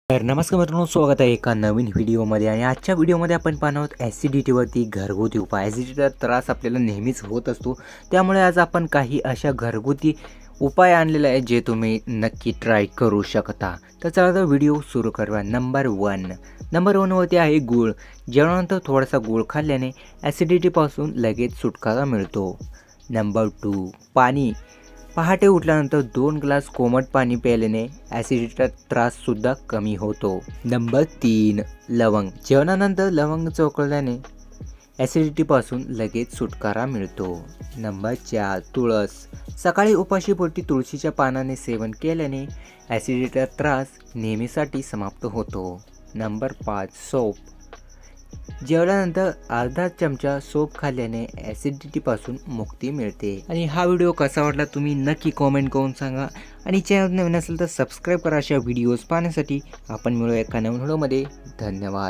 तर नमस्कार मित्रांनो, स्वागत आहे एका नवीन व्हिडिओमध्ये. आणि आजच्या व्हिडिओमध्ये आपण पाहणार आहोत ॲसिडिटीवरती घरगुती उपाय. ॲसिडिटीचा त्रास आपल्याला नेहमीच होत असतो, त्यामुळे आज आपण काही अशा घरगुती उपाय आणलेले आहेत जे तुम्ही नक्की ट्राय करू शकता. तर चला तर व्हिडिओ सुरू करूया. नंबर वनवरती आहे गूळ. जेवणानंतर थोडासा गूळ खाल्ल्याने ॲसिडिटीपासून लगेच सुटकारा मिळतो. नंबर 2 पाणी. पहाटे उठल्यानंतर 2 ग्लास कोमट पाणी प्यायल्याने ॲसिडिटीचा त्राससुद्धा कमी होतो. नंबर 3 लवंग. जेवणानंतर लवंग चोखल्याने ॲसिडिटीपासून लगेच सुटकारा मिळतो. नंबर 4 तुळस. सकाळी उपाशीपोटी तुळशीच्या पानाने सेवन केल्याने ॲसिडिटीचा त्रास नेहमीसाठी समाप्त होतो. Number 5 soap. जेवल्यानंतर अर्धा चमचा सोप खाल्ल्याने ॲसिडिटीपासून मुक्ती मिळते. आणि हा व्हिडिओ कसा वाटला तुम्ही नक्की कॉमेंट करून सांगा. आणि चॅनल नवीन असेल तर सबस्क्राईब करा अशा व्हिडिओज पाहण्यासाठी. आपण मिळूया एका नवीन व्हिडिओमध्ये. धन्यवाद.